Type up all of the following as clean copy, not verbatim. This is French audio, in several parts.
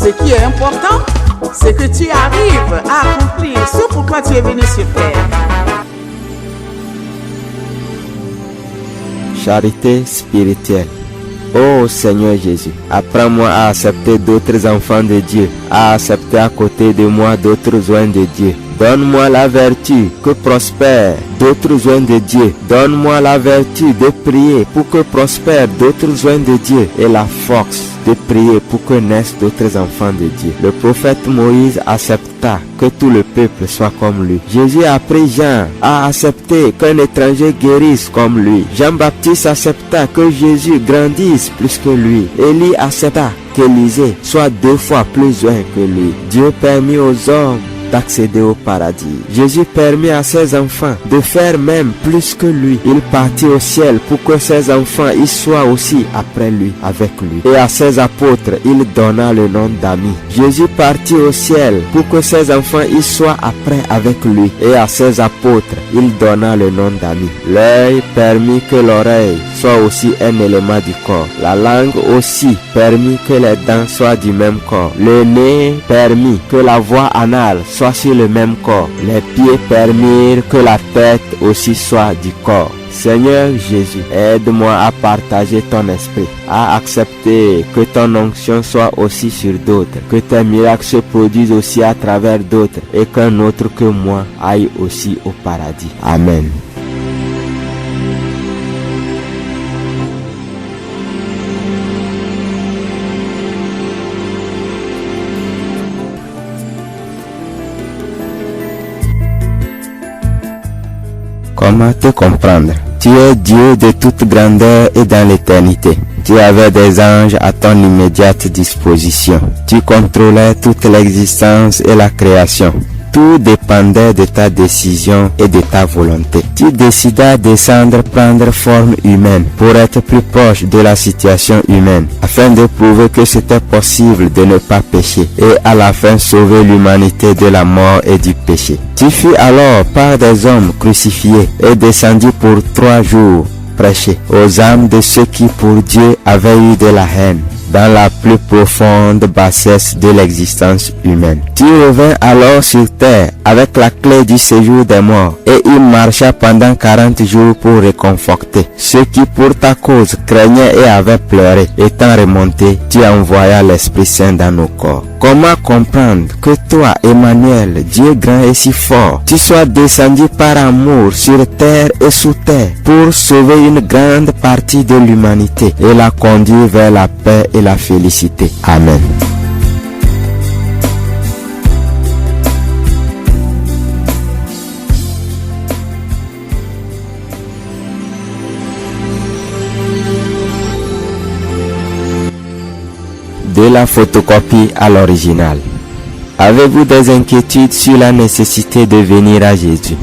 Ce qui est important, c'est que tu arrives à accomplir ce pourquoi tu es venu sur terre. Charité spirituelle. Ô Seigneur Jésus, apprends-moi à accepter d'autres enfants de Dieu, à accepter à côté de moi d'autres joints de Dieu. Donne-moi la vertu que prospèrent d'autres joints de Dieu. Donne-moi la vertu de prier pour que prospèrent d'autres joints de Dieu et la force de prier pour que naissent d'autres enfants de Dieu. Le prophète Moïse accepta que tout le peuple soit comme lui. Jésus a appris Jean à accepter qu'un étranger guérisse comme lui. Jean-Baptiste accepta que Jésus grandisse plus que lui. Élie accepta qu'Élisée soit 2 fois plus loin que lui. Dieu permit aux hommes d'accéder au paradis. Jésus permit à ses enfants de faire même plus que lui. Il partit au ciel pour que ses enfants y soient aussi après lui, avec lui. Et à ses apôtres, il donna le nom d'amis. Jésus partit au ciel pour que ses enfants y soient après avec lui. Et à ses apôtres, il donna le nom d'amis. L'œil permit que l'oreille soit aussi un élément du corps. La langue aussi permit que les dents soient du même corps. Le nez permit que la voie anale soit sur le même corps. Les pieds permirent que la tête aussi soit du corps. Seigneur Jésus, aide-moi à partager ton esprit, à accepter que ton onction soit aussi sur d'autres, que tes miracles se produisent aussi à travers d'autres et qu'un autre que moi aille aussi au paradis. Amen. Comment te comprendre? Tu es Dieu de toute grandeur et dans l'éternité. Tu avais des anges à ton immédiate disposition. Tu contrôlais toute l'existence et la création. Tout dépendait de ta décision et de ta volonté. Tu décidas de descendre prendre forme humaine pour être plus proche de la situation humaine, afin de prouver que c'était possible de ne pas pécher et à la fin sauver l'humanité de la mort et du péché. Tu fus alors par des hommes crucifiés et descendu pour 3 jours prêcher aux âmes de ceux qui pour Dieu avaient eu de la haine dans la plus profonde bassesse de l'existence humaine. Tu revins alors sur terre avec la clé du séjour des morts et il marcha pendant 40 jours pour réconforter ceux qui pour ta cause craignaient et avaient pleuré. Étant remonté, tu envoyas l'Esprit Saint dans nos corps. Comment comprendre que toi, Emmanuel, Dieu grand et si fort, tu sois descendu par amour sur terre et sous terre pour sauver une grande partie de l'humanité et la conduire vers la paix et la félicité. Amen. De la photocopie à l'original. Avez-vous des inquiétudes sur la nécessité de venir à Jésus?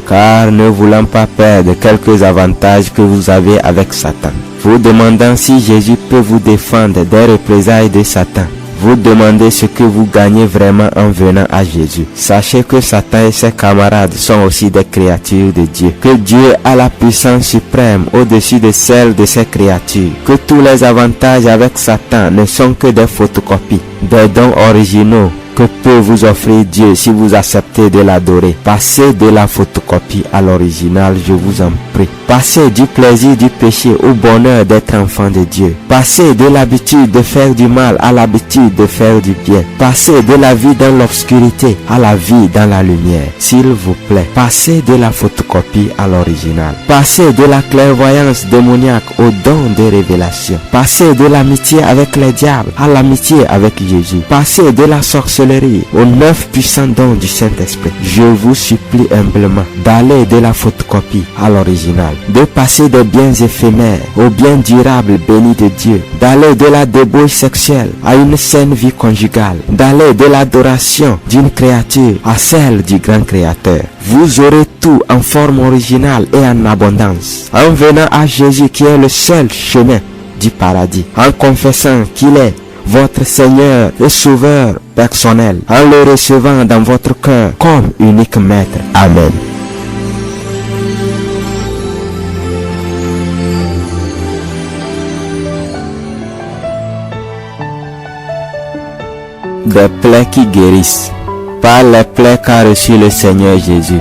Car ne voulant pas perdre quelques avantages que vous avez avec Satan, vous demandant si Jésus peut vous défendre des représailles de Satan, vous demandez ce que vous gagnez vraiment en venant à Jésus. Sachez que Satan et ses camarades sont aussi des créatures de Dieu. Que Dieu a la puissance suprême au-dessus de celle de ses créatures. Que tous les avantages avec Satan ne sont que des photocopies, des dons originaux que peut vous offrir Dieu si vous acceptez de l'adorer. Passez de la photocopie à l'original, je vous en prie. Passez du plaisir du péché au bonheur d'être enfant de Dieu. Passez de l'habitude de faire du mal à l'habitude de faire du bien. Passez de la vie dans l'obscurité à la vie dans la lumière. S'il vous plaît, passez de la photocopie à l'original. Passez de la clairvoyance démoniaque au don de révélation. Passez de l'amitié avec les diables à l'amitié avec Jésus. Passez de la sorcellerie aux 9 puissants dons du Saint-Esprit. Je vous supplie humblement d'aller de la photocopie à l'original, de passer des biens éphémères aux biens durables bénis de Dieu, d'aller de la débauche sexuelle à une saine vie conjugale, d'aller de l'adoration d'une créature à celle du grand Créateur. Vous aurez tout en forme originale et en abondance, en venant à Jésus qui est le seul chemin du paradis, en confessant qu'il est votre Seigneur et Sauveur personnel, en le recevant dans votre cœur comme unique Maître. Amen. des plaies qui guérissent. Par les plaies qu'a reçu le Seigneur Jésus,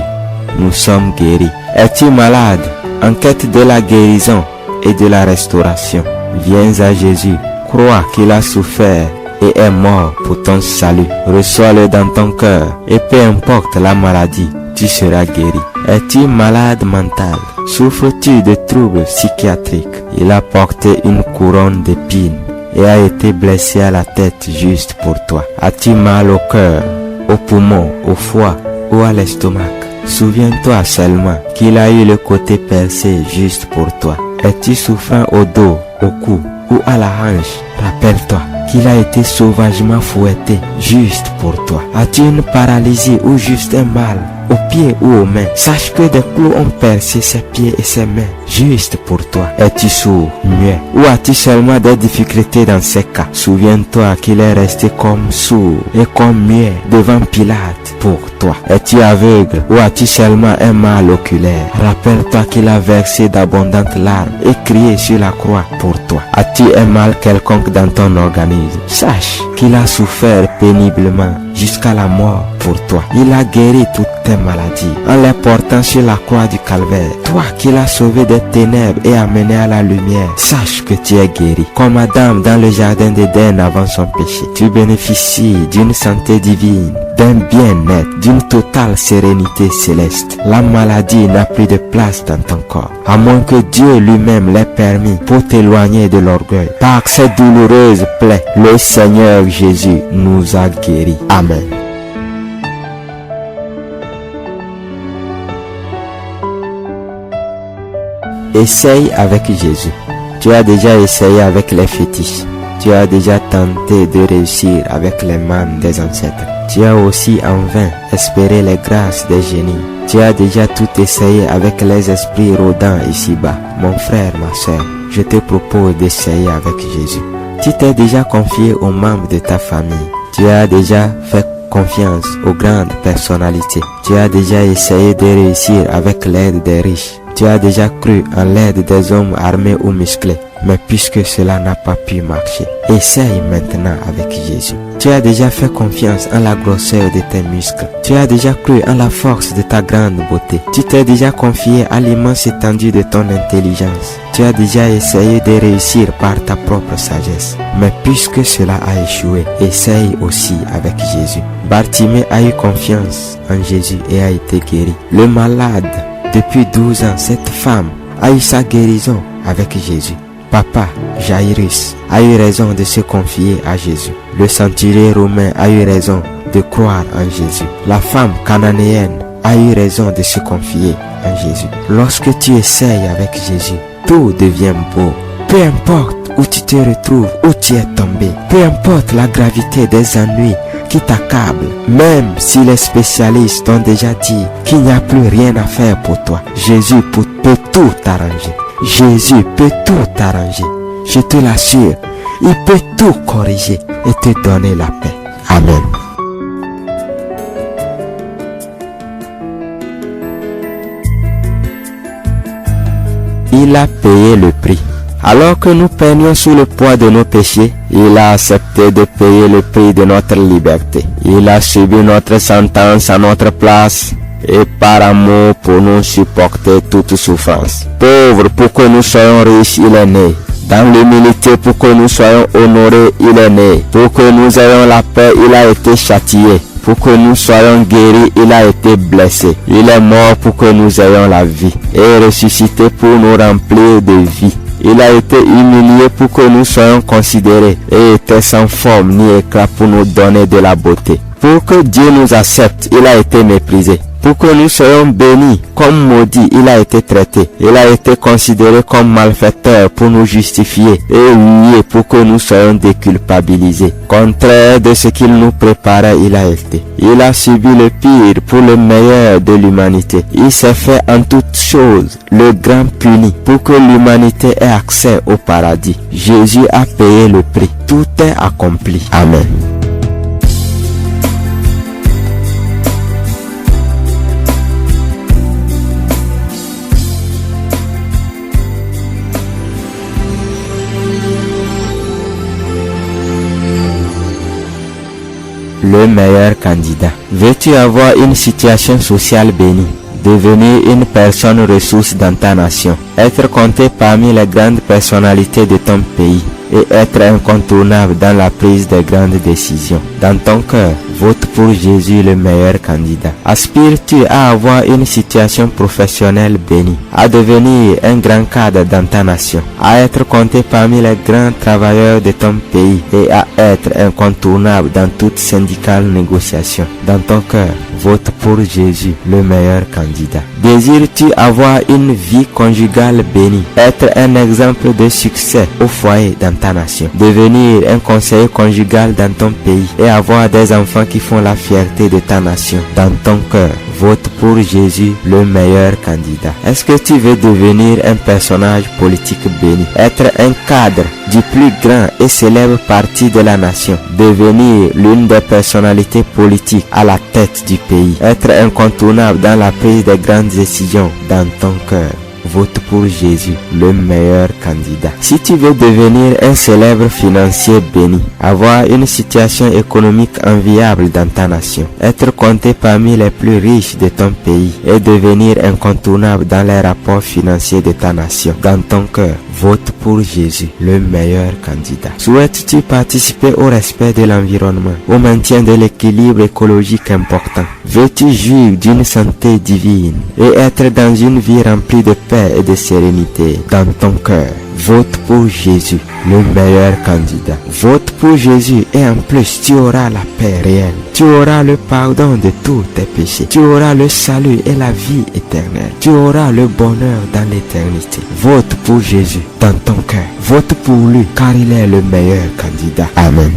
nous sommes guéris. Es-tu malade, en quête de la guérison et de la restauration? Viens à Jésus, crois qu'il a souffert et est mort pour ton salut. Reçois-le dans ton cœur et peu importe la maladie, tu seras guéri. Es-tu malade mental? Souffres-tu de troubles psychiatriques? Il a porté une couronne d'épines et a été blessé à la tête juste pour toi. As-tu mal au cœur, au poumon, au foie ou à l'estomac? Souviens-toi seulement qu'il a eu le côté percé juste pour toi. Es-tu souffrant au dos, au cou ou à la hanche? Rappelle-toi qu'il a été sauvagement fouetté juste pour toi. As-tu une paralysie ou juste un mal aux pieds ou aux mains? Sache que des clous ont percé ses pieds et ses mains juste pour toi. Es-tu sourd, muet ou as-tu seulement des difficultés dans ces cas? Souviens-toi qu'il est resté comme sourd et comme muet devant Pilate pour toi. Es-tu aveugle ou as-tu seulement un mal oculaire? Rappelle-toi qu'il a versé d'abondantes larmes et crié sur la croix pour toi. As-tu un mal quelconque dans ton organisme? Sache qu'il a souffert péniblement jusqu'à la mort pour toi. Il a guéri toutes tes maladies en les portant sur la croix du calvaire. Toi qu'il a sauvé des ténèbres et amené à la lumière, sache que tu es guéri. Comme Adam dans le jardin d'Éden avant son péché, tu bénéficies d'une santé divine, d'un bien-être, d'une totale sérénité céleste. La maladie n'a plus de place dans ton corps, à moins que Dieu lui-même l'ait permis pour t'éloigner de l'orgueil. Par ces douloureuses plaies, le Seigneur Jésus nous a guéris. Amen. Essaye avec Jésus. Tu as déjà essayé avec les fétiches. Tu as déjà tenté de réussir avec les mânes des ancêtres. Tu as aussi en vain espéré les grâces des génies. Tu as déjà tout essayé avec les esprits rôdants ici-bas. Mon frère, ma soeur, je te propose d'essayer avec Jésus. Tu t'es déjà confié aux membres de ta famille. Tu as déjà fait confiance aux grandes personnalités. Tu as déjà essayé de réussir avec l'aide des riches. Tu as déjà cru en l'aide des hommes armés ou musclés. Mais puisque cela n'a pas pu marcher, essaye maintenant avec Jésus. Tu as déjà fait confiance en la grosseur de tes muscles. Tu as déjà cru en la force de ta grande beauté. Tu t'es déjà confié à l'immense étendue de ton intelligence. Tu as déjà essayé de réussir par ta propre sagesse. Mais puisque cela a échoué, essaye aussi avec Jésus. Bartimée a eu confiance en Jésus et a été guéri. Le malade, depuis 12 ans, cette femme a eu sa guérison avec Jésus. Papa Jairus a eu raison de se confier à Jésus. Le centurion romain a eu raison de croire en Jésus. La femme cananéenne a eu raison de se confier en Jésus. Lorsque tu essayes avec Jésus, tout devient beau. Peu importe où tu te retrouves, où tu es tombé, peu importe la gravité des ennuis qui t'accablent, même si les spécialistes ont déjà dit qu'il n'y a plus rien à faire pour toi, Jésus peut tout arranger. Jésus peut tout arranger. Je te l'assure, il peut tout corriger et te donner la paix. Amen. Il a payé le prix. Alors que nous peignions sous le poids de nos péchés, il a accepté de payer le prix de notre liberté. Il a subi notre sentence à notre place et par amour pour nous supporter toute souffrance. Pauvre pour que nous soyons riches, il est né. Dans l'humilité pour que nous soyons honorés, il est né. Pour que nous ayons la paix, il a été châtié. Pour que nous soyons guéris, il a été blessé. Il est mort pour que nous ayons la vie et ressuscité pour nous remplir de vie. Il a été humilié pour que nous soyons considérés et était sans forme ni éclat pour nous donner de la beauté. Pour que Dieu nous accepte, il a été méprisé. Pour que nous soyons bénis comme maudits, il a été traité. Il a été considéré comme malfaiteur pour nous justifier et huillé pour que nous soyons déculpabilisés. Contraire de ce qu'il nous préparait, il a été. Il a subi le pire pour le meilleur de l'humanité. Il s'est fait en toutes choses le grand puni pour que l'humanité ait accès au paradis. Jésus a payé le prix. Tout est accompli. Amen. le meilleur candidat. Veux-tu avoir une situation sociale bénie? Devenir une personne ressource dans ta nation, être compté parmi les grandes personnalités de ton pays et être incontournable dans la prise de grandes décisions. Dans ton cœur, vote pour Jésus, le meilleur candidat. Aspires-tu à avoir une situation professionnelle bénie, à devenir un grand cadre dans ta nation, à être compté parmi les grands travailleurs de ton pays et à être incontournable dans toute syndicale négociation? Dans ton cœur, vote pour Jésus, le meilleur candidat. Désires-tu avoir une vie conjugale bénie, être un exemple de succès au foyer dans ta nation, devenir un conseiller conjugal dans ton pays et avoir des enfants qui font la fierté de ta nation? Dans ton cœur, vote pour Jésus, le meilleur candidat. Est-ce que tu veux devenir un personnage politique béni, être un cadre du plus grand et célèbre parti de la nation, devenir l'une des personnalités politiques à la tête du pays, être incontournable dans la prise des grandes décisions? Dans ton cœur, vote pour Jésus, le meilleur candidat. Si tu veux devenir un célèbre financier béni, avoir une situation économique enviable dans ta nation, être compté parmi les plus riches de ton pays et devenir incontournable dans les rapports financiers de ta nation, dans ton cœur, vote pour Jésus, le meilleur candidat. Souhaites-tu participer au respect de l'environnement, au maintien de l'équilibre écologique important? Veux-tu jouir d'une santé divine et être dans une vie remplie de paix et de sérénité? Dans ton cœur, vote pour Jésus, le meilleur candidat. Vote pour Jésus et en plus tu auras la paix réelle. Tu auras le pardon de tous tes péchés. Tu auras le salut et la vie éternelle. Tu auras le bonheur dans l'éternité. Vote pour Jésus dans ton cœur. Vote pour lui car il est le meilleur candidat. Amen.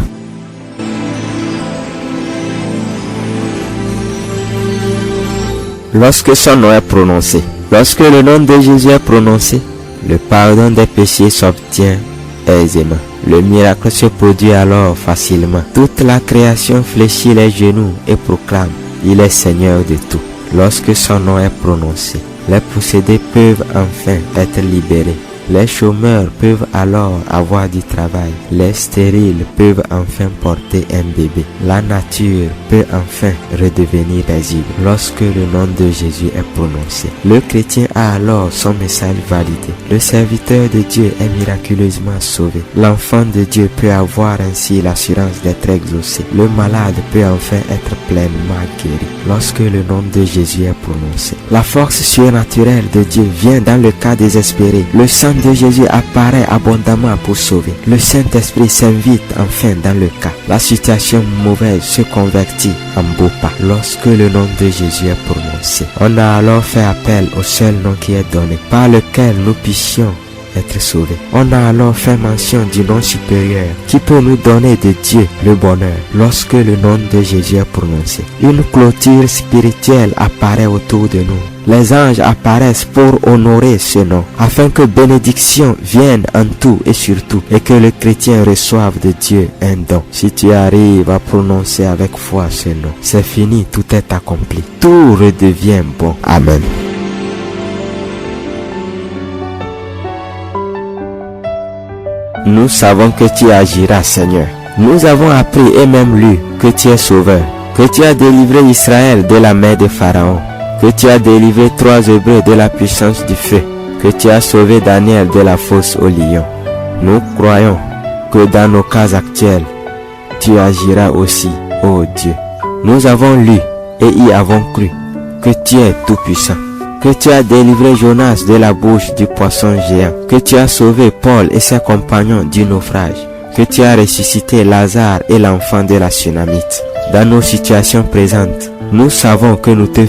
Lorsque son nom est prononcé, lorsque le nom de Jésus est prononcé, le pardon des péchés s'obtient aisément. Le miracle se produit alors facilement. Toute la création fléchit les genoux et proclame, il est Seigneur de tout. Lorsque son nom est prononcé, les possédés peuvent enfin être libérés. Les chômeurs peuvent alors avoir du travail. Les stériles peuvent enfin porter un bébé. La nature peut enfin redevenir paisible lorsque le nom de Jésus est prononcé. Le chrétien a alors son message validé. Le serviteur de Dieu est miraculeusement sauvé. L'enfant de Dieu peut avoir ainsi l'assurance d'être exaucé. Le malade peut enfin être pleinement guéri lorsque le nom de Jésus est prononcé. La force surnaturelle de Dieu vient dans le cas désespéré. Le sang de Jésus apparaît abondamment pour sauver. Le Saint-Esprit s'invite enfin dans le cas. La situation mauvaise se convertit en beau pas lorsque le nom de Jésus est prononcé. On a alors fait appel au seul nom qui est donné, par lequel nous puissions être sauvés. On a alors fait mention du nom supérieur qui peut nous donner de Dieu le bonheur lorsque le nom de Jésus est prononcé. Une clôture spirituelle apparaît autour de nous. Les anges apparaissent pour honorer ce nom, afin que bénédiction vienne en tout et surtout, et que le chrétien reçoive de Dieu un don. Si tu arrives à prononcer avec foi ce nom, c'est fini, tout est accompli. Tout redevient bon. Amen. Nous savons que tu agiras, Seigneur. Nous avons appris et même lu que tu es sauveur, que tu as délivré Israël de la main de Pharaon, que tu as délivré 3 Hébreux de la puissance du feu, que tu as sauvé Daniel de la fosse au lion. Nous croyons que dans nos cas actuels, tu agiras aussi, ô Dieu. Nous avons lu et y avons cru que tu es tout-puissant, que tu as délivré Jonas de la bouche du poisson géant, que tu as sauvé Paul et ses compagnons du naufrage, que tu as ressuscité Lazare et l'enfant de la Sunamite. Dans nos situations présentes, nous savons que nous te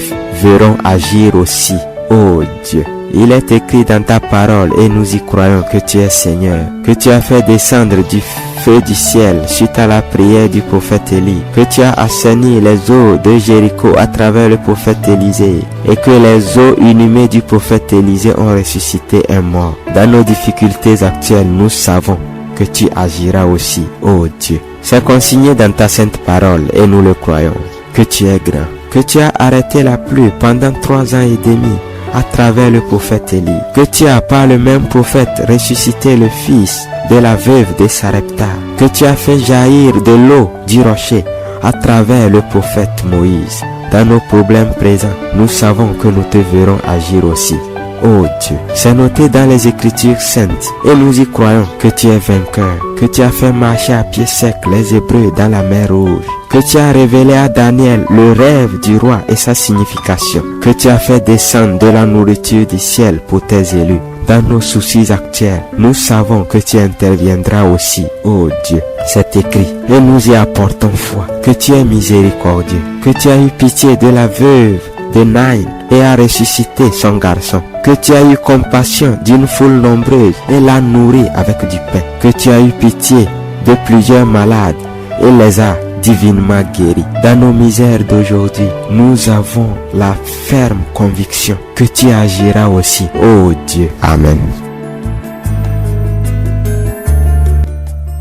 verrons agir aussi, ô Dieu. Il est écrit dans ta parole et nous y croyons que tu es Seigneur, que tu as fait descendre du feu du ciel suite à la prière du prophète Élie, que tu as assaini les eaux de Jéricho à travers le prophète Élisée et que les eaux inhumées du prophète Élisée ont ressuscité un mort. Dans nos difficultés actuelles, nous savons que tu agiras aussi, ô Dieu. C'est consigné dans ta sainte parole et nous le croyons, que tu es grand, que tu as arrêté la pluie pendant 3 ans et demi à travers le prophète Élie, que tu as par le même prophète ressuscité le fils de la veuve de Sarepta, que tu as fait jaillir de l'eau du rocher à travers le prophète Moïse. Dans nos problèmes présents, nous savons que nous te verrons agir aussi. Oh Dieu, c'est noté dans les Écritures saintes et nous y croyons que tu es vainqueur, que tu as fait marcher à pied sec les Hébreux dans la mer Rouge, que tu as révélé à Daniel le rêve du roi et sa signification, que tu as fait descendre de la nourriture du ciel pour tes élus. Dans nos soucis actuels, nous savons que tu interviendras aussi, oh Dieu. C'est écrit et nous y apportons foi, que tu es miséricordieux, que tu as eu pitié de la veuve de Naïn et a ressuscité son garçon, que tu as eu compassion d'une foule nombreuse et l'a nourri avec du pain, que tu as eu pitié de plusieurs malades et les as divinement guéris. Dans nos misères d'aujourd'hui, nous avons la ferme conviction que tu agiras aussi, ô Dieu. Amen.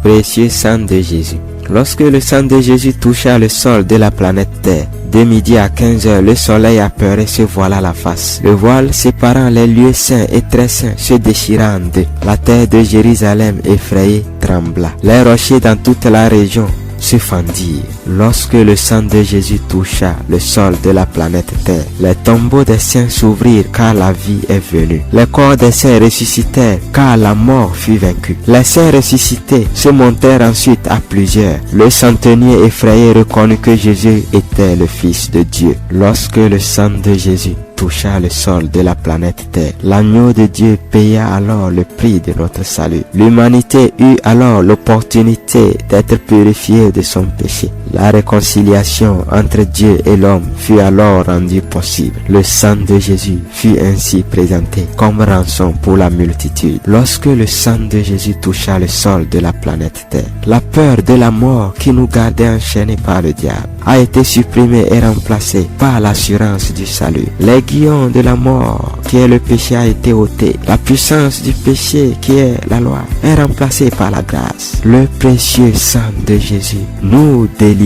Précieux sang de Jésus. Lorsque le sang de Jésus toucha le sol de la planète Terre, de midi à 15 heures, le soleil apeuré se voila la face. Le voile séparant les lieux saints et très saints se déchira en deux. La terre de Jérusalem effrayée trembla. Les rochers dans toute la région se fendirent. Lorsque le sang de Jésus toucha le sol de la planète Terre, les tombeaux des saints s'ouvrirent car la vie est venue. Les corps des saints ressuscitèrent car la mort fut vaincue. Les saints ressuscités se montèrent ensuite à plusieurs. Le centenier effrayé reconnut que Jésus était le Fils de Dieu. Lorsque le sang de Jésus toucha le sol de la planète Terre, l'agneau de Dieu paya alors le prix de notre salut. L'humanité eut alors l'opportunité d'être purifiée de son péché. La réconciliation entre Dieu et l'homme fut alors rendue possible. Le sang de Jésus fut ainsi présenté comme rançon pour la multitude. Lorsque le sang de Jésus toucha le sol de la planète Terre, la peur de la mort qui nous gardait enchaînés par le diable a été supprimée et remplacée par l'assurance du salut. L'aiguillon de la mort qui est le péché a été ôté. La puissance du péché qui est la loi est remplacée par la grâce. Le précieux sang de Jésus nous délivra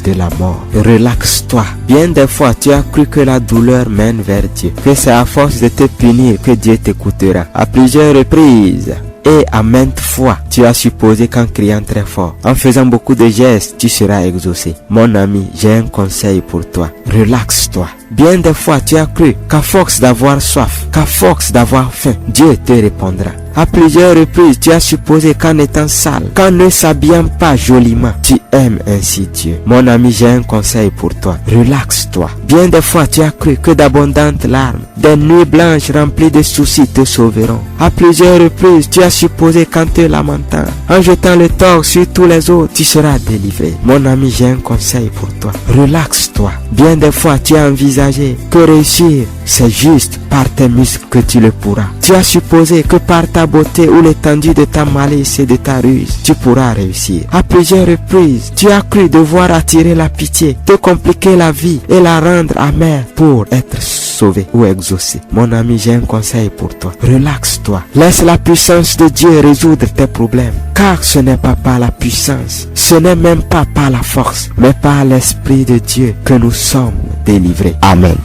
de la mort. Relaxe-toi. Bien des fois, tu as cru que la douleur mène vers Dieu, que c'est à force de te punir que Dieu t'écoutera. À plusieurs reprises et à maintes fois, tu as supposé qu'en criant très fort, en faisant beaucoup de gestes, tu seras exaucé. Mon ami, j'ai un conseil pour toi. Relaxe-toi. Bien des fois, tu as cru qu'à force d'avoir soif, qu'à force d'avoir faim, Dieu te répondra. À plusieurs reprises, tu as supposé qu'en étant sale, qu'en ne s'habillant pas joliment, tu aimes ainsi Dieu. Mon ami, j'ai un conseil pour toi. Relaxe-toi. Bien des fois, tu as cru que d'abondantes larmes, des nuits blanches remplies de soucis te sauveront. À plusieurs reprises, tu as supposé qu'en te lamentant, en jetant le tort sur tous les autres, tu seras délivré. Mon ami, j'ai un conseil pour toi. Relaxe-toi. Bien des fois, tu as envisagé que réussir, c'est juste par tes muscles que tu le pourras. Tu as supposé que par ta beauté ou l'étendue de ta malice et de ta ruse, tu pourras réussir. À plusieurs reprises, tu as cru devoir attirer la pitié, te compliquer la vie et la rendre amère pour être sauvé ou exaucé. Mon ami, j'ai un conseil pour toi. Relaxe-toi. Laisse la puissance de Dieu résoudre tes problèmes. Car ce n'est pas par la puissance, ce n'est même pas par la force, mais par l'Esprit de Dieu que nous sommes délivrés. Amen.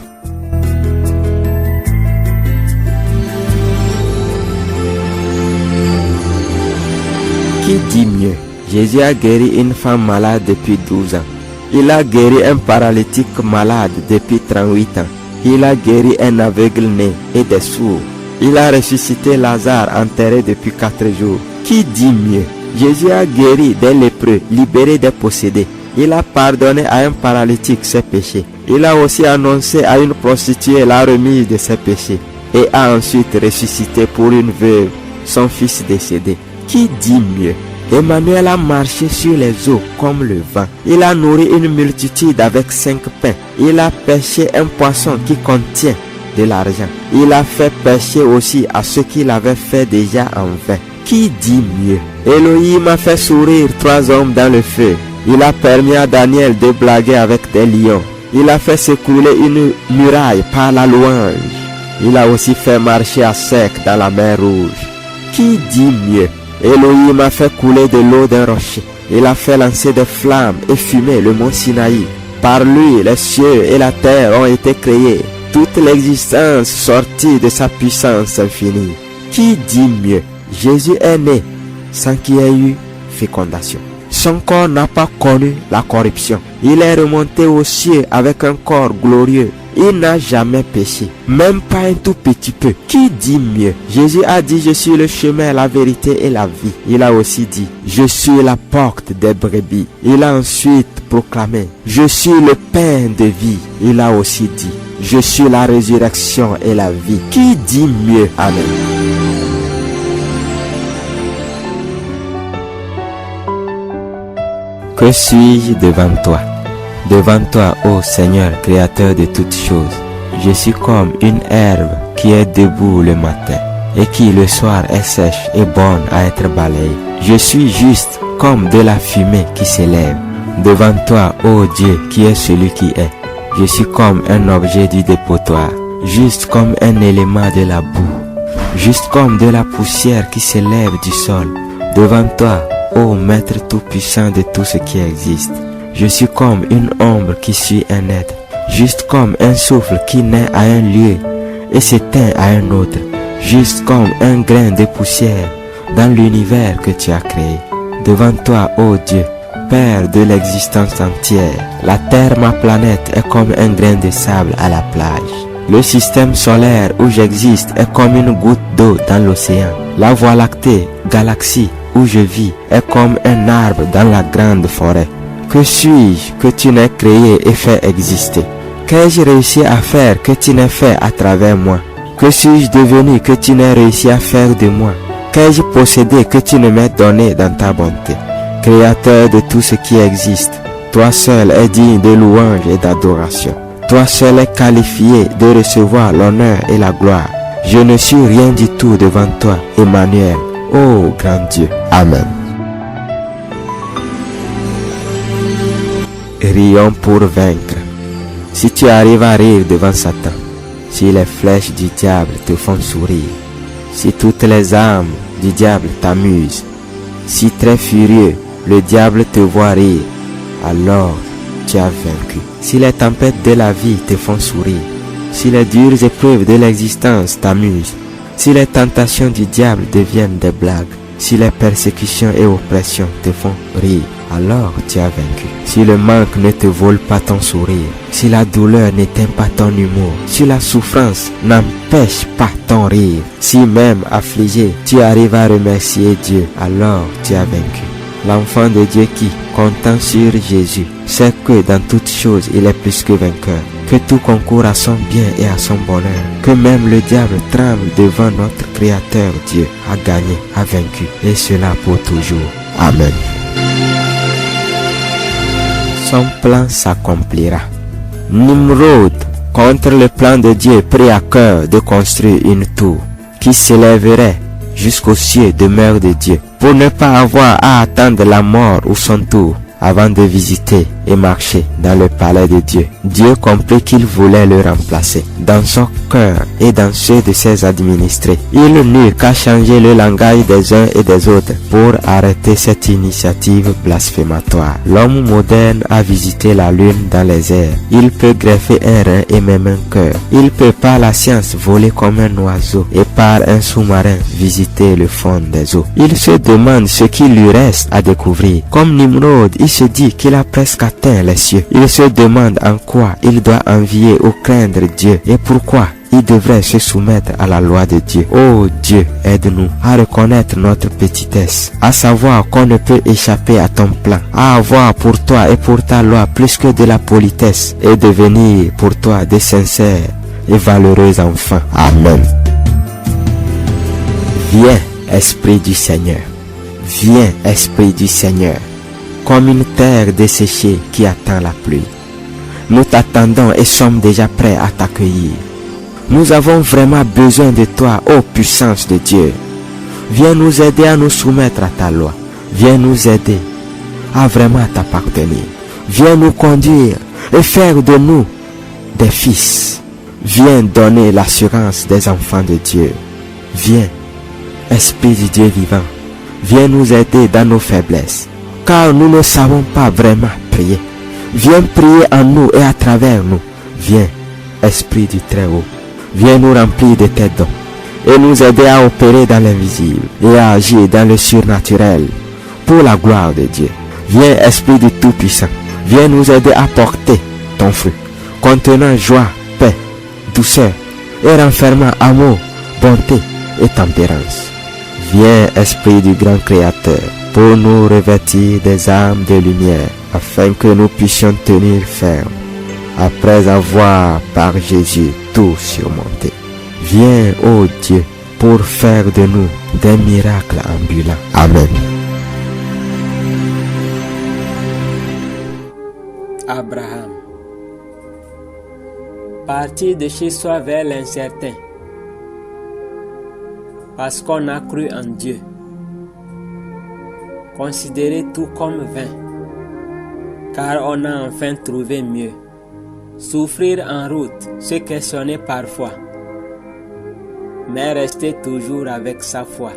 Qui dit mieux? Jésus a guéri une femme malade depuis 12 ans. Il a guéri un paralytique malade depuis 38 ans. Il a guéri un aveugle-né et des sourds. Il a ressuscité Lazare enterré depuis 4 jours. Qui dit mieux? Jésus a guéri des lépreux, libéré des possédés. Il a pardonné à un paralytique ses péchés. Il a aussi annoncé à une prostituée la remise de ses péchés. Et a ensuite ressuscité pour une veuve son fils décédé. Qui dit mieux? Emmanuel a marché sur les eaux comme le vent. Il a nourri une multitude avec 5 pains. Il a pêché un poisson qui contient de l'argent. Il a fait pêcher aussi à ceux qu'il avait fait déjà en vain. Qui dit mieux? Elohim a fait sourire 3 hommes dans le feu. Il a permis à Daniel de blaguer avec des lions. Il a fait s'écrouler une muraille par la louange. Il a aussi fait marcher à sec dans la mer Rouge. Qui dit mieux? Elohim a fait couler de l'eau d'un rocher. Il a fait lancer des flammes et fumer le mont Sinaï. Par lui, les cieux et la terre ont été créés. Toute l'existence sortie de sa puissance infinie. Qui dit mieux? Jésus est né sans qu'il y ait eu fécondation. Son corps n'a pas connu la corruption. Il est remonté aux cieux avec un corps glorieux. Il n'a jamais péché, même pas un tout petit peu. Qui dit mieux? Jésus a dit, je suis le chemin, la vérité et la vie. Il a aussi dit, je suis la porte des brebis. Il a ensuite proclamé, je suis le pain de vie. Il a aussi dit, je suis la résurrection et la vie. Qui dit mieux? Amen. Que suis-je devant toi? Devant toi, ô Seigneur, créateur de toutes choses, je suis comme une herbe qui est debout le matin et qui le soir est sèche et bonne à être balayée. Je suis juste comme de la fumée qui s'élève. Devant toi, ô Dieu, qui est celui qui est, je suis comme un objet du dépotoir, juste comme un élément de la boue, juste comme de la poussière qui s'élève du sol. Devant toi, ô Maître tout-puissant de tout ce qui existe, je suis comme une ombre qui suit un être, juste comme un souffle qui naît à un lieu et s'éteint à un autre, juste comme un grain de poussière dans l'univers que tu as créé. Devant toi, ô Dieu, Père de l'existence entière, la terre, ma planète, est comme un grain de sable à la plage. Le système solaire où j'existe est comme une goutte d'eau dans l'océan. La Voie lactée, galaxie, où je vis, est comme un arbre dans la grande forêt. Que suis-je que tu n'aies créé et fait exister? Qu'ai-je réussi à faire que tu n'aies fait à travers moi? Que suis-je devenu que tu n'aies réussi à faire de moi? Qu'ai-je possédé que tu ne m'aies donné dans ta bonté? Créateur de tout ce qui existe, toi seul es digne de louange et d'adoration. Toi seul es qualifié de recevoir l'honneur et la gloire. Je ne suis rien du tout devant toi, Emmanuel, ô grand Dieu. Amen. Rions pour vaincre. Si tu arrives à rire devant Satan, si les flèches du diable te font sourire, si toutes les armes du diable t'amusent, si très furieux le diable te voit rire, alors tu as vaincu. Si les tempêtes de la vie te font sourire, si les dures épreuves de l'existence t'amusent, si les tentations du diable deviennent des blagues, si les persécutions et oppressions te font rire, alors tu as vaincu. Si le manque ne te vole pas ton sourire, si la douleur n'éteint pas ton humour, si la souffrance n'empêche pas ton rire, si même affligé, tu arrives à remercier Dieu, alors tu as vaincu. L'enfant de Dieu qui, comptant sur Jésus, sait que dans toutes choses il est plus que vainqueur, que tout concourt à son bien et à son bonheur, que même le diable tremble devant notre Créateur Dieu, a gagné, a vaincu, et cela pour toujours. Amen. Son plan s'accomplira. Nimrod, contre le plan de Dieu, prit à cœur de construire une tour qui s'élèverait jusqu'aux cieux, demeure de Dieu, pour ne pas avoir à attendre la mort ou son tour avant de visiter et marcher dans le palais de Dieu. Dieu comprit qu'il voulait le remplacer dans son cœur et dans ceux de ses administrés. Il n'eut qu'à changer le langage des uns et des autres pour arrêter cette initiative blasphématoire. L'homme moderne a visité la lune dans les airs. Il peut greffer un rein et même un cœur. Il peut par la science voler comme un oiseau et par un sous-marin visiter le fond des eaux. Il se demande ce qu'il lui reste à découvrir. Comme Nimrod, il se dit qu'il a presque atteint les cieux. Il se demande en quoi il doit envier ou craindre Dieu et pourquoi il devrait se soumettre à la loi de Dieu. Oh Dieu, aide-nous à reconnaître notre petitesse, à savoir qu'on ne peut échapper à ton plan, à avoir pour toi et pour ta loi plus que de la politesse et devenir pour toi des sincères et valeureux enfants. Amen. Viens, Esprit du Seigneur. Viens, Esprit du Seigneur. Comme une terre desséchée qui attend la pluie. Nous t'attendons et sommes déjà prêts à t'accueillir. Nous avons vraiment besoin de toi, ô puissance de Dieu. Viens nous aider à nous soumettre à ta loi. Viens nous aider à vraiment t'appartenir. Viens nous conduire et faire de nous des fils. Viens donner l'assurance des enfants de Dieu. Viens, Esprit du Dieu vivant. Viens nous aider dans nos faiblesses, car nous ne savons pas vraiment prier. Viens prier en nous et à travers nous. Viens, Esprit du Très-Haut. Viens nous remplir de tes dons et nous aider à opérer dans l'invisible et à agir dans le surnaturel pour la gloire de Dieu. Viens, Esprit du Tout-Puissant, viens nous aider à porter ton fruit, contenant joie, paix, douceur et renfermant amour, bonté et tempérance. Viens, Esprit du grand Créateur, pour nous revêtir des armes de lumière, afin que nous puissions tenir ferme, après avoir par Jésus tout surmonté. Viens, ô Dieu, pour faire de nous des miracles ambulants. Amen. Abraham. Partir de chez soi vers l'incertain, parce qu'on a cru en Dieu. Considérer tout comme vain, car on a enfin trouvé mieux. Souffrir en route, se questionner parfois, mais rester toujours avec sa foi.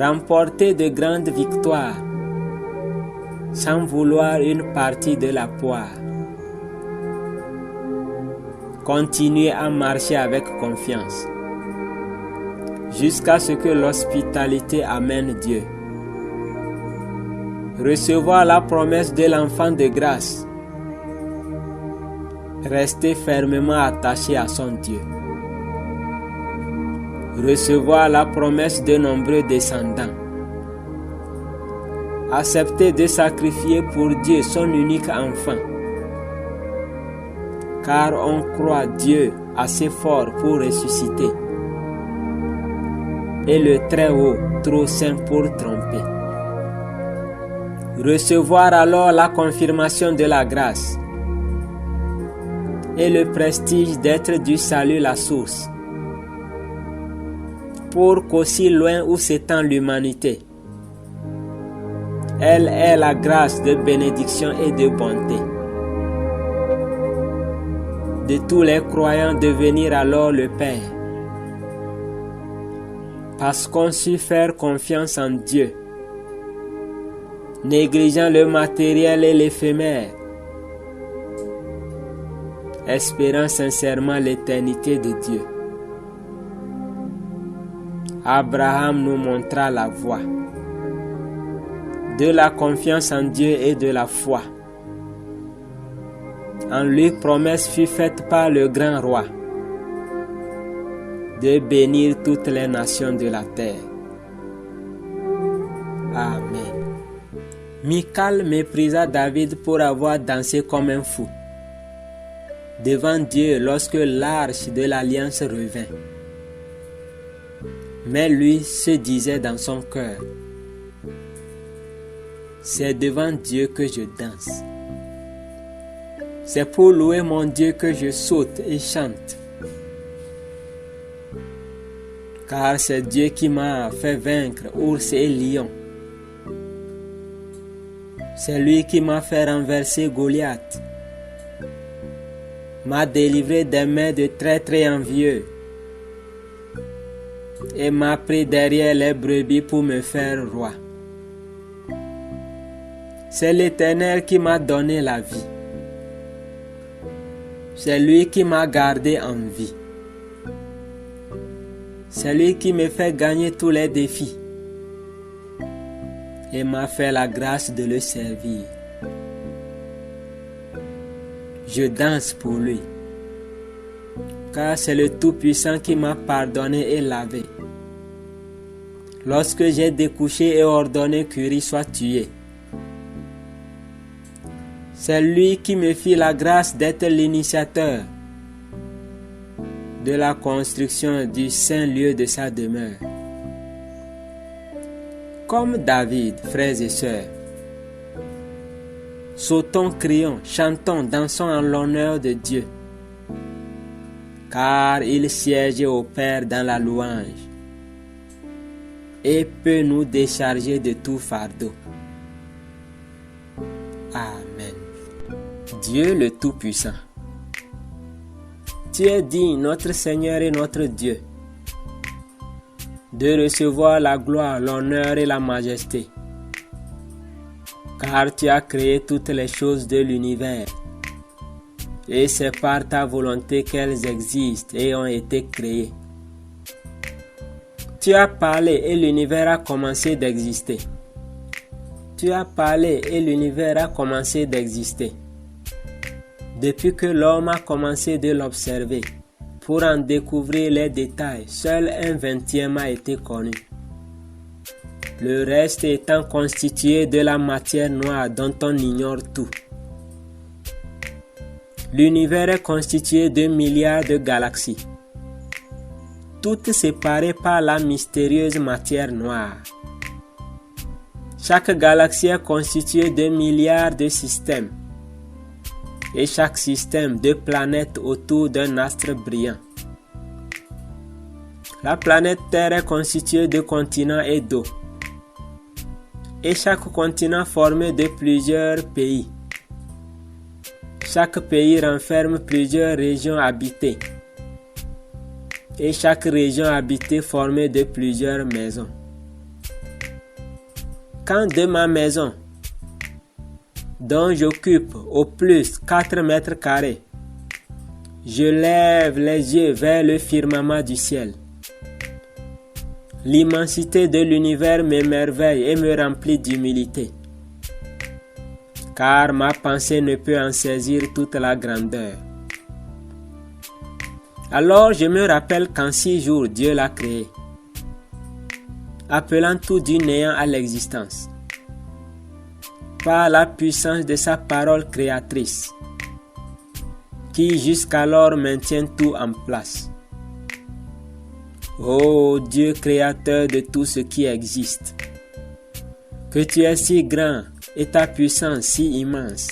Remporter de grandes victoires, sans vouloir une partie de la poire. Continuer à marcher avec confiance, jusqu'à ce que l'hospitalité amène Dieu. Recevoir la promesse de l'enfant de grâce. Rester fermement attaché à son Dieu. Recevoir la promesse de nombreux descendants. Accepter de sacrifier pour Dieu son unique enfant. Car on croit Dieu assez fort pour ressusciter. Et le Très-Haut trop saint pour tromper. Recevoir alors la confirmation de la grâce et le prestige d'être du salut la source, pour qu'aussi loin où s'étend l'humanité, elle est la grâce de bénédiction et de bonté. De tous les croyants devenir alors le Père, parce qu'on sut faire confiance en Dieu, négligeant le matériel et l'éphémère, espérant sincèrement l'éternité de Dieu. Abraham nous montra la voie de la confiance en Dieu et de la foi. En lui, promesse fut faite par le grand roi de bénir toutes les nations de la terre. Amen. Michal méprisa David pour avoir dansé comme un fou devant Dieu lorsque l'arche de l'alliance revint. Mais lui se disait dans son cœur: c'est devant Dieu que je danse. C'est pour louer mon Dieu que je saute et chante. Car c'est Dieu qui m'a fait vaincre ours et lion. C'est lui qui m'a fait renverser Goliath, m'a délivré des mains de traîtres et envieux, et m'a pris derrière les brebis pour me faire roi. C'est l'Éternel qui m'a donné la vie. C'est lui qui m'a gardé en vie. C'est lui qui me fait gagner tous les défis et m'a fait la grâce de le servir. Je danse pour lui, car c'est le Tout-Puissant qui m'a pardonné et lavé. Lorsque j'ai découché et ordonné qu'Uri soit tué, c'est lui qui me fit la grâce d'être l'initiateur de la construction du saint lieu de sa demeure. Comme David, frères et sœurs, sautons, crions, chantons, dansons en l'honneur de Dieu, car il siège au Père dans la louange et peut nous décharger de tout fardeau. Amen. Dieu le Tout-Puissant, tu es digne, notre Seigneur et notre Dieu, de recevoir la gloire, l'honneur et la majesté, car tu as créé toutes les choses de l'univers, et c'est par ta volonté qu'elles existent et ont été créées. Tu as parlé et l'univers a commencé d'exister. Tu as parlé et l'univers a commencé d'exister. Depuis que l'homme a commencé de l'observer, pour en découvrir les détails, seul un 20e a été connu. Le reste étant constitué de la matière noire dont on ignore tout. L'univers est constitué de milliards de galaxies, toutes séparées par la mystérieuse matière noire. Chaque galaxie est constituée de milliards de systèmes, et chaque système de planètes autour d'un astre brillant. La planète Terre est constituée de continents et d'eau, et chaque continent formé de plusieurs pays. Chaque pays renferme plusieurs régions habitées, et chaque région habitée formée de plusieurs maisons. Quand de ma maison, dont j'occupe au plus 4 mètres carrés, je lève les yeux vers le firmament du ciel. L'immensité de l'univers m'émerveille et me remplit d'humilité, car ma pensée ne peut en saisir toute la grandeur. Alors je me rappelle qu'en 6 jours Dieu l'a créé, appelant tout du néant à l'existence, par la puissance de sa parole créatrice, qui jusqu'alors maintient tout en place. Ô Dieu créateur de tout ce qui existe, que tu es si grand et ta puissance si immense.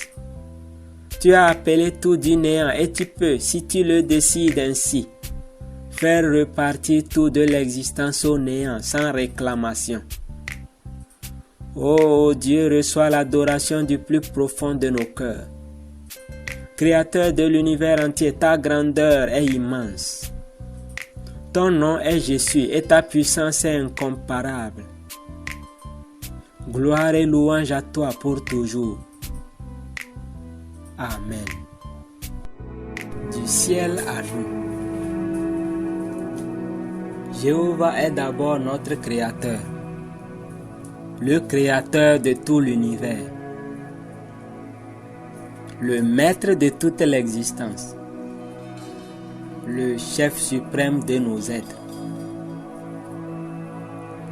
Tu as appelé tout du néant et tu peux, si tu le décides ainsi, faire repartir tout de l'existence au néant sans réclamation. Ô Dieu, reçois l'adoration du plus profond de nos cœurs. Créateur de l'univers entier, ta grandeur est immense. Ton nom est Jésus et ta puissance est incomparable. Gloire et louange à toi pour toujours. Amen. Du ciel à nous. Jéhovah est d'abord notre Créateur, le Créateur de tout l'univers, le Maître de toute l'existence, le Chef suprême de nos êtres.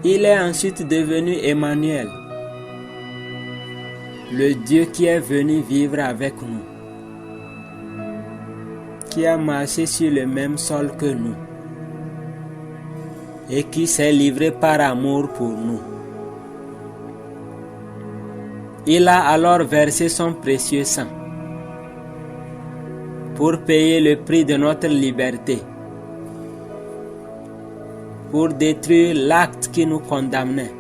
Il est ensuite devenu Emmanuel, le Dieu qui est venu vivre avec nous, qui a marché sur le même sol que nous et qui s'est livré par amour pour nous. Il a alors versé son précieux sang pour payer le prix de notre liberté, pour détruire l'acte qui nous condamnait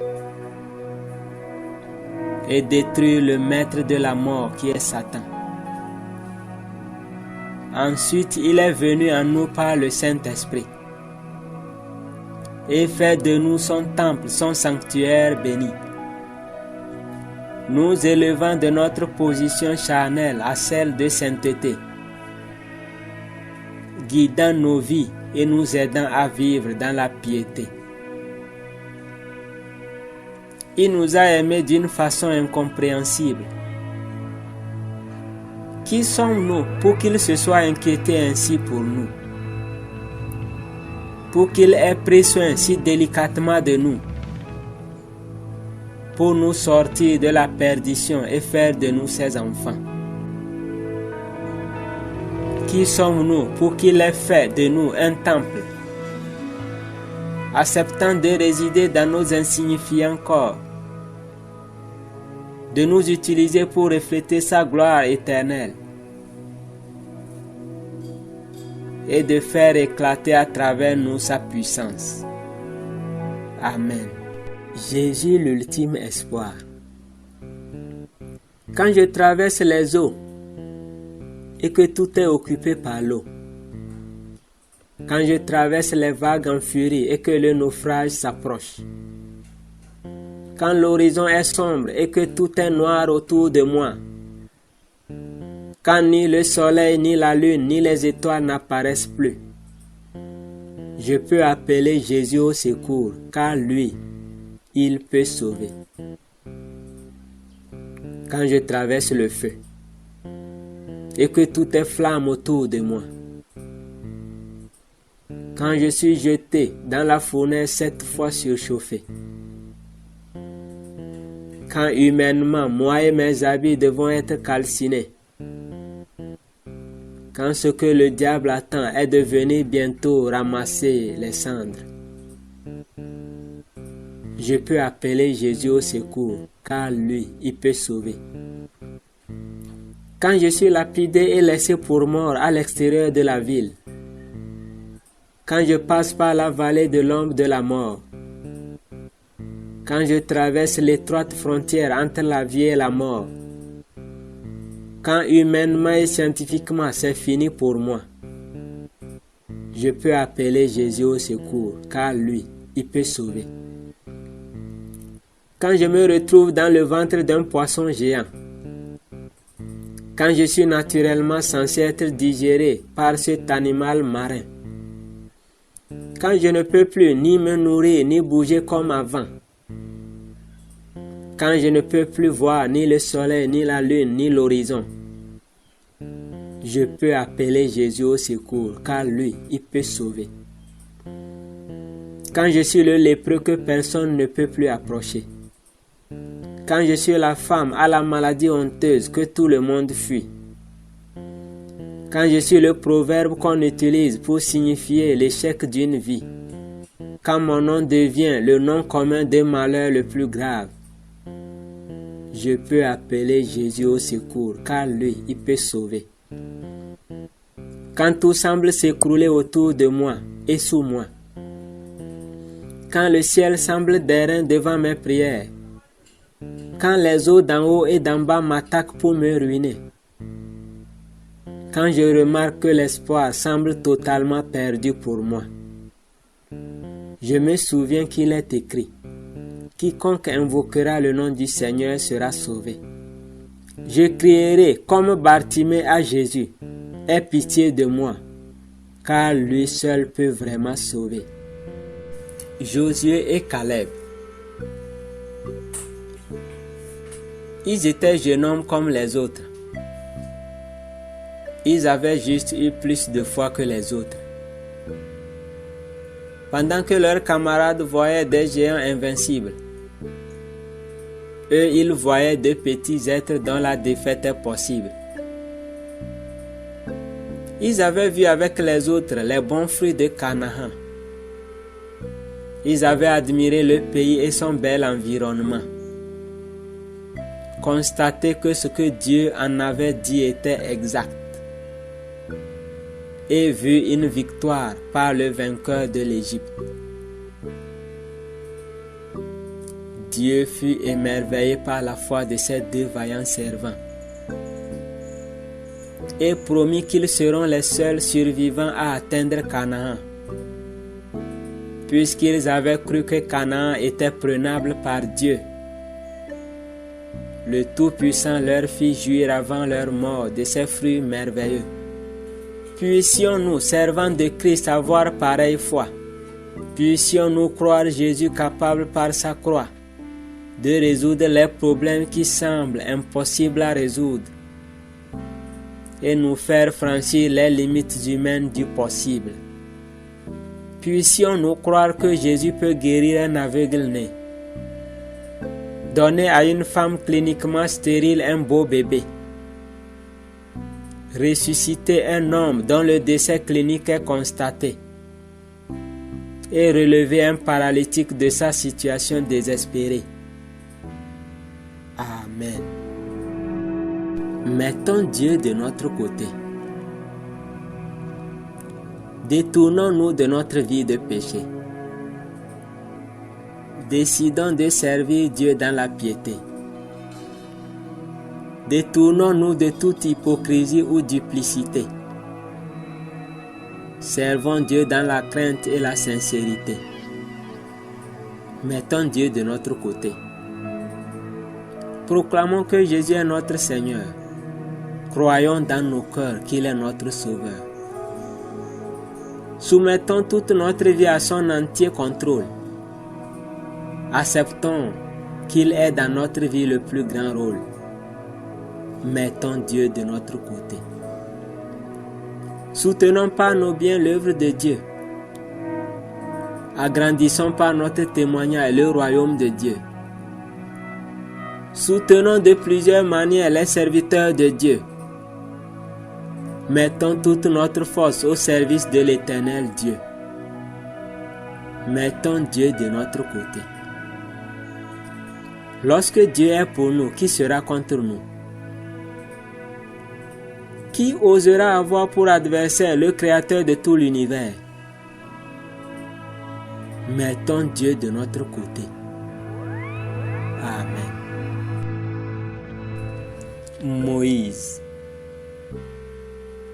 et détruire le maître de la mort qui est Satan. Ensuite, il est venu en nous par le Saint-Esprit et fait de nous son temple, son sanctuaire béni, nous élevant de notre position charnelle à celle de sainteté, guidant nos vies et nous aidant à vivre dans la piété. Il nous a aimés d'une façon incompréhensible. Qui sommes-nous pour qu'il se soit inquiété ainsi pour nous? Pour qu'il ait pris soin si délicatement de nous, pour nous sortir de la perdition et faire de nous ses enfants. Qui sommes-nous pour qu'il ait fait de nous un temple, acceptant de résider dans nos insignifiants corps, de nous utiliser pour refléter sa gloire éternelle et de faire éclater à travers nous sa puissance. Amen. Jésus, l'ultime espoir. Quand je traverse les eaux et que tout est occupé par l'eau, quand je traverse les vagues en furie et que le naufrage s'approche, quand l'horizon est sombre et que tout est noir autour de moi, quand ni le soleil, ni la lune, ni les étoiles n'apparaissent plus, je peux appeler Jésus au secours, car lui, il peut sauver. quand je traverse le feu et que tout est flamme autour de moi. Quand je suis jeté dans la fournaise 7 fois surchauffée. Quand humainement, moi et mes habits devront être calcinés. Quand ce que le diable attend est de venir bientôt ramasser les cendres. Je peux appeler Jésus au secours, car lui, il peut sauver. Quand je suis lapidé et laissé pour mort à l'extérieur de la ville. Quand je passe par la vallée de l'ombre de la mort. Quand je traverse l'étroite frontière entre la vie et la mort. Quand humainement et scientifiquement c'est fini pour moi. Je peux appeler Jésus au secours, car lui, il peut sauver. Quand je me retrouve dans le ventre d'un poisson géant. Quand je suis naturellement censé être digéré par cet animal marin. Quand je ne peux plus ni me nourrir ni bouger comme avant. Quand je ne peux plus voir ni le soleil, ni la lune, ni l'horizon. Je peux appeler Jésus au secours, car lui, il peut sauver. Quand je suis le lépreux que personne ne peut plus approcher. Quand je suis la femme à la maladie honteuse que tout le monde fuit. Quand je suis le proverbe qu'on utilise pour signifier l'échec d'une vie. Quand mon nom devient le nom commun des malheurs le plus grave. Je peux appeler Jésus au secours, car lui, il peut sauver. Quand tout semble s'écrouler autour de moi et sous moi. Quand le ciel semble d'airain devant mes prières. Quand les eaux d'en haut et d'en bas m'attaquent pour me ruiner. Quand je remarque que l'espoir semble totalement perdu pour moi. Je me souviens qu'il est écrit. Quiconque invoquera le nom du Seigneur sera sauvé. Je crierai comme Bartimée à Jésus. Aie pitié de moi, car lui seul peut vraiment sauver. Josué et Caleb. Ils étaient jeunes hommes comme les autres. Ils avaient juste eu plus de foi que les autres. Pendant que leurs camarades voyaient des géants invincibles, eux, ils voyaient de petits êtres dont la défaite est possible. Ils avaient vu avec les autres les bons fruits de Canaan. Ils avaient admiré le pays et son bel environnement. Constaté que ce que Dieu en avait dit était exact. Et vu une victoire par le vainqueur de l'Égypte. Dieu fut émerveillé par la foi de ces 2 vaillants servants et promit qu'ils seront les seuls survivants à atteindre Canaan, puisqu'ils avaient cru que Canaan était prenable par Dieu. Le Tout-Puissant leur fit jouir avant leur mort de ces fruits merveilleux. Puissions-nous, servants de Christ, avoir pareille foi. Puissions-nous croire Jésus capable par sa croix de résoudre les problèmes qui semblent impossibles à résoudre et nous faire franchir les limites humaines du possible. Puissions-nous croire que Jésus peut guérir un aveugle-né, donner à une femme cliniquement stérile un beau bébé, ressusciter un homme dont le décès clinique est constaté et relever un paralytique de sa situation désespérée. Amen. Mettons Dieu de notre côté. Détournons-nous de notre vie de péché. Décidons de servir Dieu dans la piété. Détournons-nous de toute hypocrisie ou duplicité. Servons Dieu dans la crainte et la sincérité. Mettons Dieu de notre côté. Proclamons que Jésus est notre Seigneur. Croyons dans nos cœurs qu'il est notre Sauveur. Soumettons toute notre vie à son entier contrôle. Acceptons qu'il ait dans notre vie le plus grand rôle. mettons Dieu de notre côté. Soutenons par nos biens l'œuvre de Dieu. Agrandissons par notre témoignage le royaume de Dieu. Soutenons de plusieurs manières les serviteurs de Dieu. Mettons toute notre force au service de l'Éternel Dieu. Mettons Dieu de notre côté. Lorsque Dieu est pour nous, qui sera contre nous? Qui osera avoir pour adversaire le Créateur de tout l'univers? Mettons Dieu de notre côté. Amen. Moïse.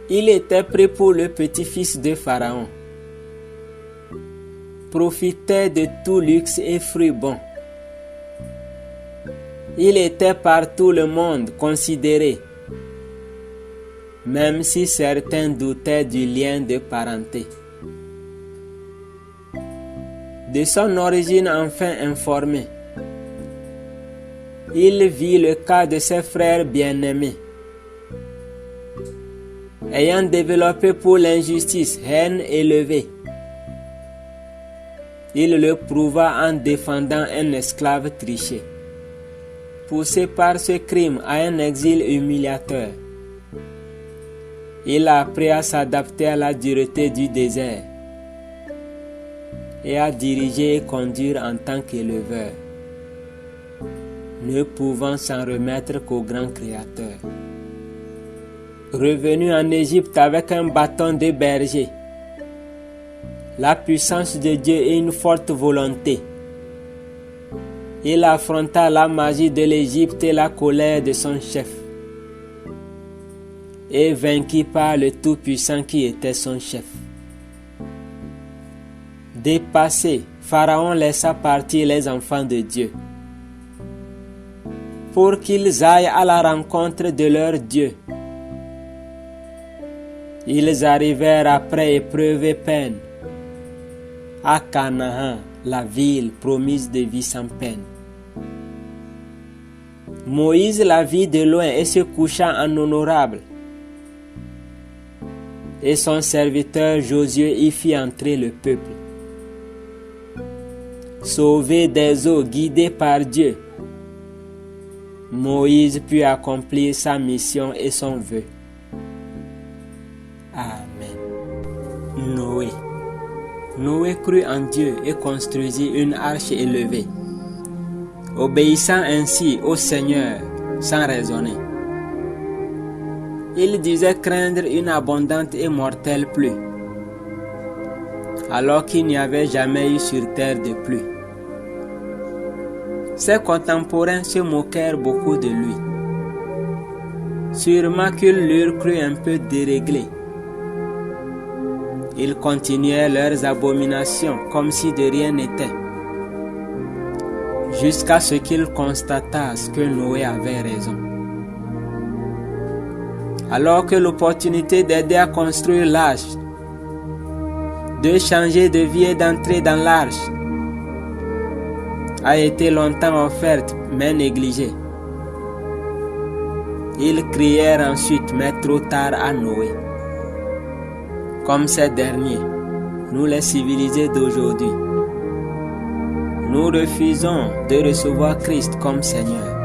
Il était prêt pour le petit-fils de Pharaon. Profitait de tout luxe et fruits bons. Il était par tout le monde considéré, même si certains doutaient du lien de parenté. De son origine enfin informée, il vit le cas de ses frères bien-aimés. Ayant développé pour l'injustice haine élevée, il le prouva en défendant un esclave triché. Poussé par ce crime à un exil humiliateur, il a appris à s'adapter à la dureté du désert et à diriger et conduire en tant qu'éleveur, ne pouvant s'en remettre qu'au grand Créateur. Revenu en Égypte avec un bâton de berger, la puissance de Dieu et une forte volonté, il affronta la magie de l'Égypte et la colère de son chef, et vaincu par le Tout-Puissant qui était son chef. Dépassé, Pharaon laissa partir les enfants de Dieu pour qu'ils aillent à la rencontre de leur Dieu. Ils arrivèrent après épreuve et peine à Canaan, la ville promise de vie sans peine. Moïse la vit de loin et se coucha en honorable. Et son serviteur Josué y fit entrer le peuple. Sauvé des eaux, guidé par Dieu, Moïse put accomplir sa mission et son vœu. Amen. Noé. Noé crut en Dieu et construisit une arche élevée, obéissant ainsi au Seigneur sans raisonner. Il disait craindre une abondante et mortelle pluie, alors qu'il n'y avait jamais eu sur terre de pluie. Ses contemporains se moquèrent beaucoup de lui, sûrement qu'ils l'eurent cru un peu déréglé. Ils continuaient leurs abominations comme si de rien n'était, jusqu'à ce qu'ils constatassent que Noé avait raison. Alors que l'opportunité d'aider à construire l'arche, de changer de vie et d'entrer dans l'arche, a été longtemps offerte mais négligée, ils crièrent ensuite, mais trop tard, à Noé. Comme ces derniers, nous les civilisés d'aujourd'hui, nous refusons de recevoir Christ comme Seigneur.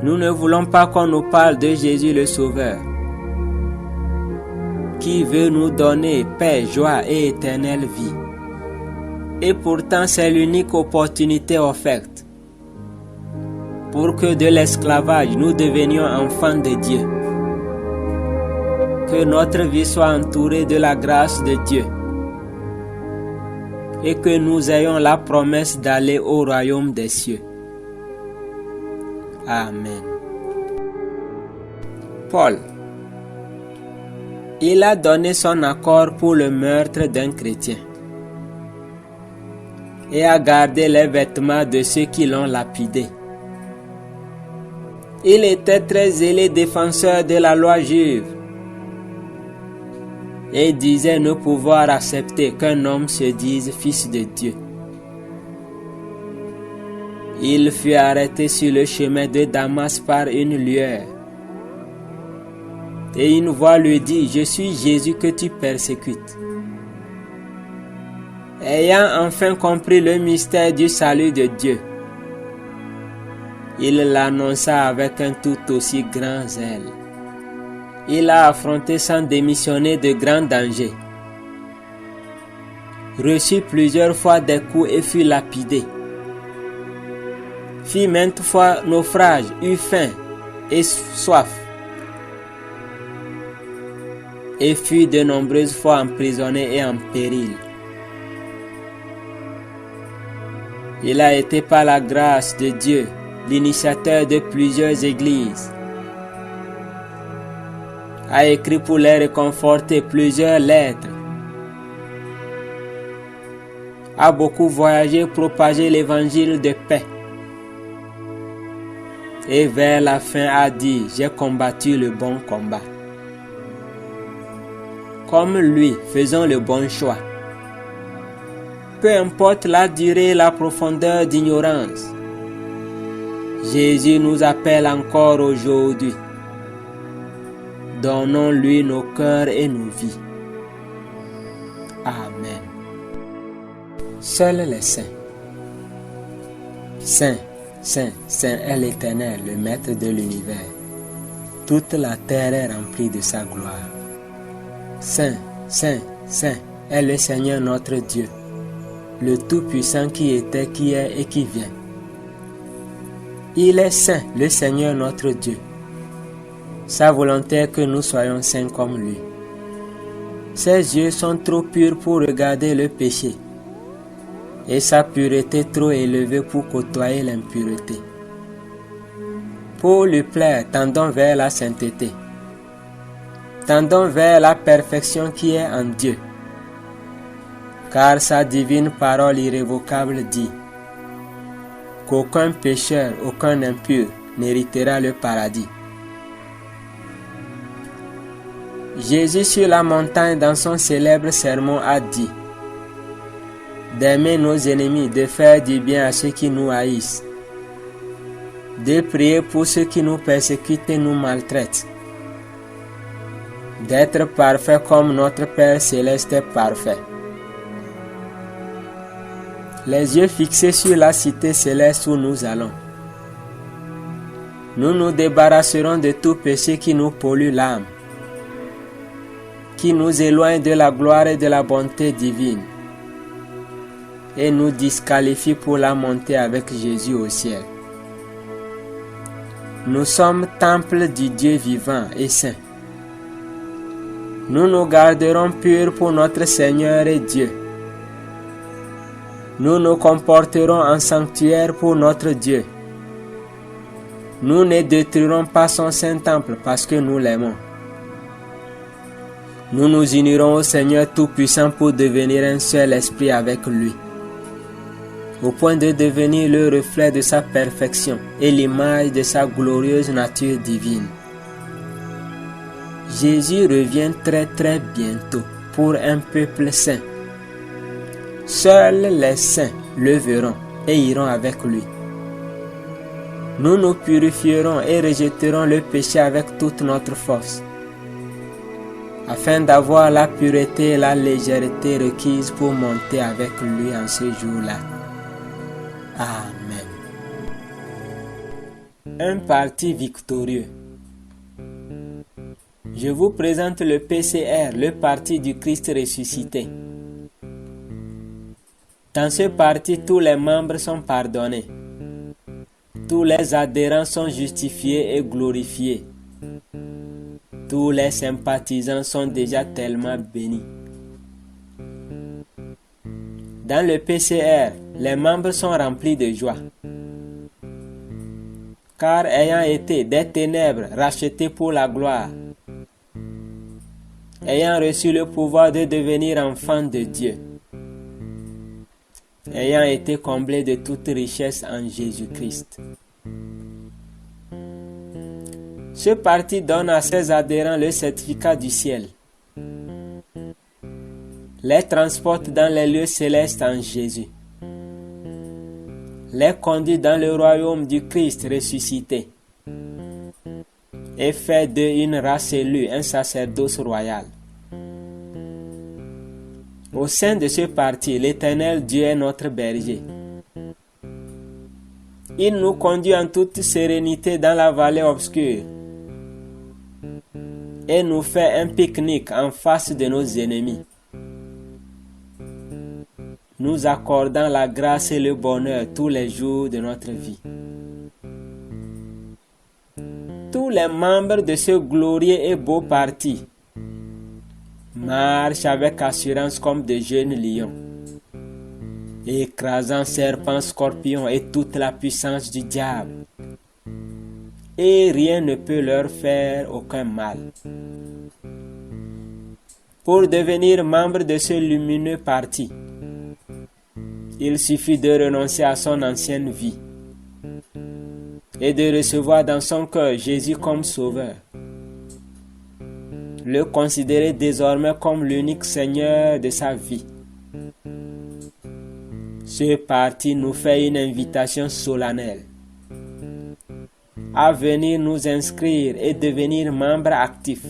Nous ne voulons pas qu'on nous parle de Jésus le Sauveur, qui veut nous donner paix, joie et éternelle vie. Et pourtant, c'est l'unique opportunité offerte pour que de l'esclavage, nous devenions enfants de Dieu. Que notre vie soit entourée de la grâce de Dieu et que nous ayons la promesse d'aller au royaume des cieux. Amen. Paul. Il a donné son accord pour le meurtre d'un chrétien et a gardé les vêtements de ceux qui l'ont lapidé. Il était très zélé défenseur de la loi juive et disait ne pouvoir accepter qu'un homme se dise fils de Dieu. Il fut arrêté sur le chemin de Damas par une lueur. Et une voix lui dit, « Je suis Jésus que tu persécutes. » Ayant enfin compris le mystère du salut de Dieu, il l'annonça avec un tout aussi grand zèle. Il a affronté sans démissionner de grands dangers, reçut plusieurs fois des coups et fut lapidé, fit maintes fois naufrage, eut faim et soif, et fut de nombreuses fois emprisonné et en péril. Il a été par la grâce de Dieu l'initiateur de plusieurs églises, a écrit pour les réconforter plusieurs lettres, a beaucoup voyagé, propagé l'évangile de paix, et vers la fin a dit, « J'ai combattu le bon combat. » Comme lui, faisons le bon choix. Peu importe la durée et la profondeur d'ignorance, Jésus nous appelle encore aujourd'hui. Donnons-lui nos cœurs et nos vies. Amen. Seuls les saints. Saint, Saint, Saint est l'Éternel, le Maître de l'univers. Toute la terre est remplie de sa gloire. Saint, Saint, Saint est le Seigneur notre Dieu, le Tout-Puissant qui était, qui est et qui vient. Il est saint, le Seigneur notre Dieu. Sa volonté est que nous soyons saints comme lui. Ses yeux sont trop purs pour regarder le péché, et sa pureté trop élevée pour côtoyer l'impureté. Pour lui plaire, tendons vers la sainteté. Tendons vers la perfection qui est en Dieu. Car sa divine parole irrévocable dit qu'aucun pécheur, aucun impur n'héritera le paradis. Jésus sur la montagne dans son célèbre sermon a dit d'aimer nos ennemis, de faire du bien à ceux qui nous haïssent, de prier pour ceux qui nous persécutent et nous maltraitent, d'être parfait comme notre Père céleste est parfait. Les yeux fixés sur la cité céleste où nous allons, nous nous débarrasserons de tout péché qui nous pollue l'âme, qui nous éloigne de la gloire et de la bonté divine, et nous disqualifie pour la montée avec Jésus au ciel. Nous sommes temple du Dieu vivant et saint. Nous nous garderons purs pour notre Seigneur et Dieu. Nous nous comporterons en sanctuaire pour notre Dieu. Nous ne détruirons pas son saint temple parce que nous l'aimons. Nous nous unirons au Seigneur Tout-Puissant pour devenir un seul esprit avec lui, au point de devenir le reflet de sa perfection et l'image de sa glorieuse nature divine. Jésus revient très très bientôt pour un peuple saint. Seuls les saints le verront et iront avec lui. Nous nous purifierons et rejetterons le péché avec toute notre force, afin d'avoir la pureté et la légèreté requises pour monter avec lui en ce jour-là. Amen. Un parti victorieux. Je vous présente le PCR, le parti du Christ ressuscité. Dans ce parti, tous les membres sont pardonnés. Tous les adhérents sont justifiés et glorifiés. Tous les sympathisants sont déjà tellement bénis. Dans le PCR, les membres sont remplis de joie, car ayant été des ténèbres rachetés pour la gloire, ayant reçu le pouvoir de devenir enfants de Dieu, ayant été comblés de toute richesse en Jésus-Christ. Ce parti donne à ses adhérents le certificat du ciel, les transporte dans les lieux célestes en Jésus, les conduit dans le royaume du Christ ressuscité et fait d'eux une race élue, un sacerdoce royal. Au sein de ce parti, l'Éternel Dieu est notre berger. Il nous conduit en toute sérénité dans la vallée obscure et nous fait un pique-nique en face de nos ennemis, nous accordant la grâce et le bonheur tous les jours de notre vie. Tous les membres de ce glorieux et beau parti marchent avec assurance comme de jeunes lions, écrasant serpents, scorpions et toute la puissance du diable. Et rien ne peut leur faire aucun mal. Pour devenir membre de ce lumineux parti, il suffit de renoncer à son ancienne vie et de recevoir dans son cœur Jésus comme sauveur. Le considérer désormais comme l'unique Seigneur de sa vie. Ce parti nous fait une invitation solennelle à venir nous inscrire et devenir membres actifs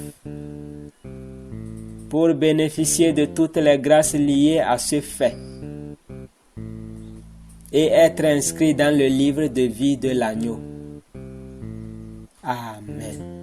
pour bénéficier de toutes les grâces liées à ce fait et être inscrit dans le livre de vie de l'agneau. Amen.